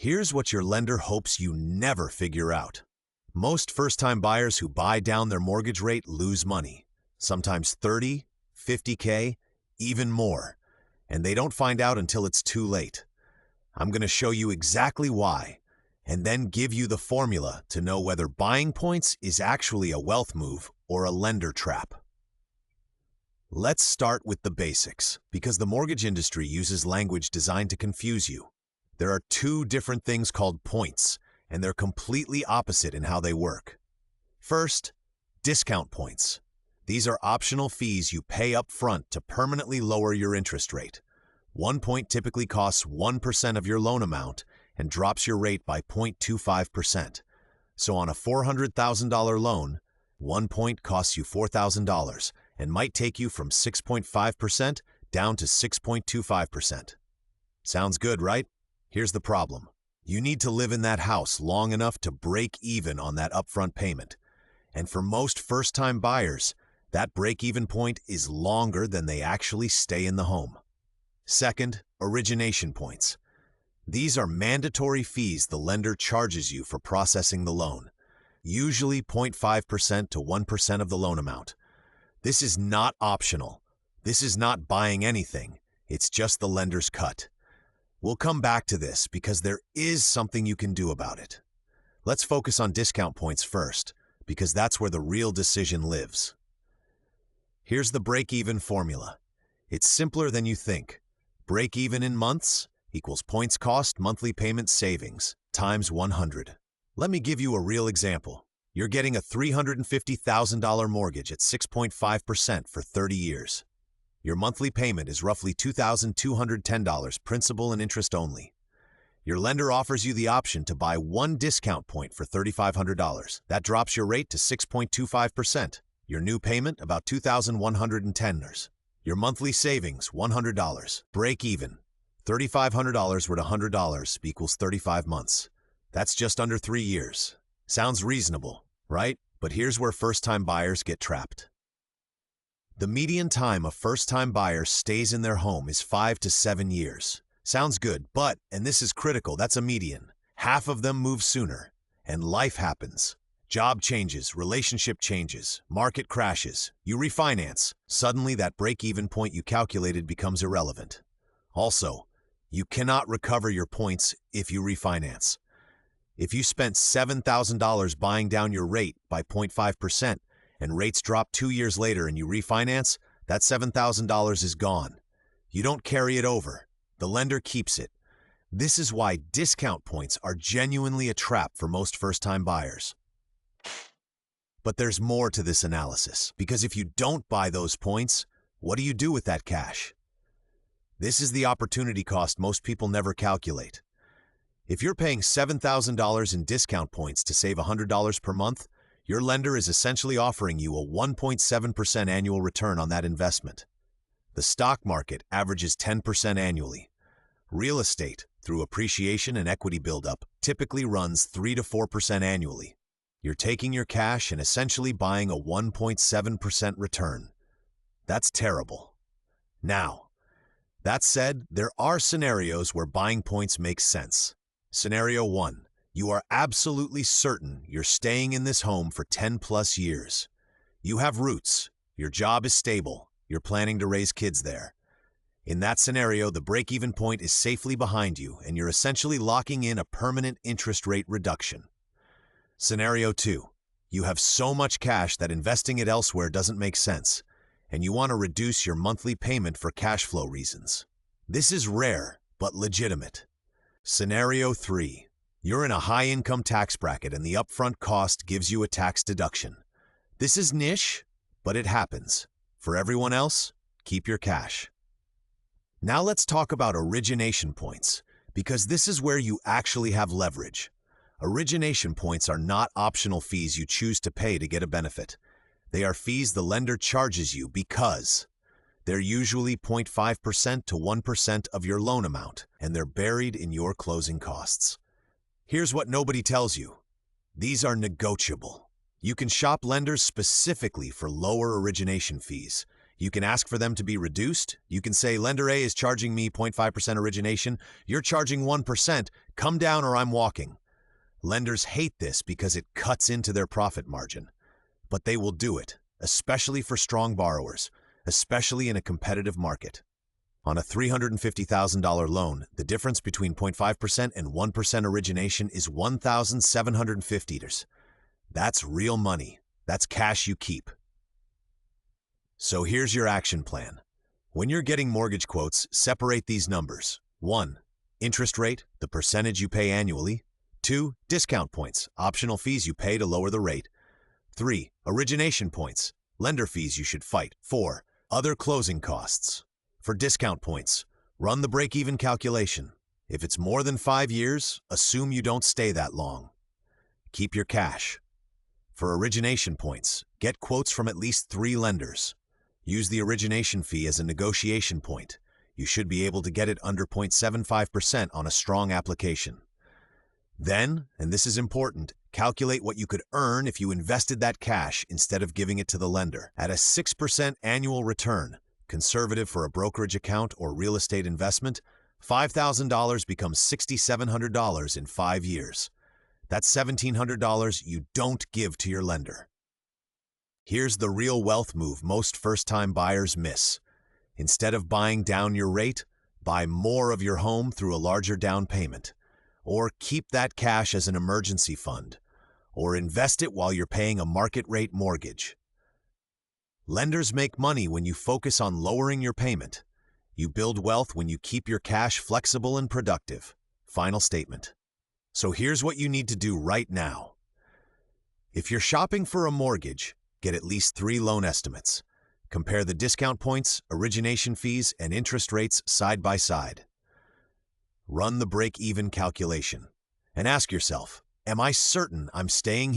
Here's what your lender hopes you never figure out. Most first-time buyers who buy down their mortgage rate lose money, sometimes 30, 50K, even more, and they don't find out until it's too late. I'm going to show you exactly why, and then give you the formula to know whether buying points is actually a wealth move or a lender trap. Let's start with the basics, because the mortgage industry uses language designed to confuse you. There are two different things called points, and they're completely opposite in how they work. First, discount points. These are optional fees you pay up front to permanently lower your interest rate. 1 point typically costs 1% of your loan amount and drops your rate by 0.25%. So on a $400,000 loan, 1 point costs you $4,000 and might take you from 6.5% down to 6.25%. Sounds good, right? Here's the problem. You need to live in that house long enough to break even on that upfront payment. And for most first-time buyers, that break-even point is longer than they actually stay in the home. Second, origination points. These are mandatory fees the lender charges you for processing the loan, usually 0.5% to 1% of the loan amount. This is not optional. This is not buying anything. It's just the lender's cut. We'll come back to this because there is something you can do about it. Let's focus on discount points first, because that's where the real decision lives. Here's the break-even formula. It's simpler than you think. Break-even in months equals points cost monthly payment savings times 100. Let me give you a real example. You're getting a $350,000 mortgage at 6.5% for 30 years. Your monthly payment is roughly $2,210 principal and interest only. Your lender offers you the option to buy one discount point for $3,500. That drops your rate to 6.25%. Your new payment about $2,110. Your monthly savings $100. Break even. $3,500 worth $100 equals 35 months. That's just under 3 years. Sounds reasonable, right? But here's where first-time buyers get trapped. The median time a first-time buyer stays in their home is 5 to 7 years. Sounds good, but, and this is critical, that's a median. Half of them move sooner, and life happens. Job changes, relationship changes, market crashes, you refinance. Suddenly that break-even point you calculated becomes irrelevant. Also, you cannot recover your points if you refinance. If you spent $7,000 buying down your rate by 0.5%, and rates drop 2 years later and you refinance, that $7,000 is gone. You don't carry it over. The lender keeps it. This is why discount points are genuinely a trap for most first-time buyers. But there's more to this analysis, because if you don't buy those points, what do you do with that cash? This is the opportunity cost most people never calculate. If you're paying $7,000 in discount points to save $100 per month, your lender is essentially offering you a 1.7% annual return on that investment. The stock market averages 10% annually. Real estate, through appreciation and equity buildup, typically runs 3 to 4% annually. You're taking your cash and essentially buying a 1.7% return. That's terrible. Now, that said, there are scenarios where buying points make sense. Scenario 1. You are absolutely certain you're staying in this home for 10 plus years. You have roots, your job is stable, you're planning to raise kids there. In that scenario, the break-even point is safely behind you and you're essentially locking in a permanent interest rate reduction. Scenario 2. You have so much cash that investing it elsewhere doesn't make sense, and you want to reduce your monthly payment for cash flow reasons. This is rare, but legitimate. Scenario 3. You're in a high-income tax bracket and the upfront cost gives you a tax deduction. This is niche, but it happens. For everyone else, keep your cash. Now let's talk about origination points, because this is where you actually have leverage. Origination points are not optional fees you choose to pay to get a benefit. They are fees the lender charges you because they're usually 0.5% to 1% of your loan amount, and they're buried in your closing costs. Here's what nobody tells you. These are negotiable. You can shop lenders specifically for lower origination fees. You can ask for them to be reduced. You can say, Lender A is charging me 0.5% origination. You're charging 1%. Come down or I'm walking. Lenders hate this because it cuts into their profit margin. But they will do it, especially for strong borrowers, especially in a competitive market. On a $350,000 loan, the difference between 0.5% and 1% origination is $1,750. That's real money. That's cash you keep. So here's your action plan. When you're getting mortgage quotes, separate these numbers. 1. Interest rate, the percentage you pay annually. 2. Discount points, optional fees you pay to lower the rate. 3. Origination points, lender fees you should fight. 4. Other closing costs. For discount points, run the break-even calculation. If it's more than 5 years, assume you don't stay that long. Keep your cash. For origination points, get quotes from at least 3 lenders. Use the origination fee as a negotiation point. You should be able to get it under 0.75% on a strong application. Then, and this is important, calculate what you could earn if you invested that cash instead of giving it to the lender. At a 6% annual return, conservative for a brokerage account or real estate investment, $5,000 becomes $6,700 in 5 years. That's $1,700 you don't give to your lender. Here's the real wealth move most first-time buyers miss. Instead of buying down your rate, buy more of your home through a larger down payment. Or keep that cash as an emergency fund. Or invest it while you're paying a market-rate mortgage. Lenders make money when you focus on lowering your payment. You build wealth when you keep your cash flexible and productive. Final statement. So here's what you need to do right now. If you're shopping for a mortgage, get at least 3 loan estimates. Compare the discount points, origination fees, and interest rates side by side. Run the break-even calculation and ask yourself, am I certain I'm staying here?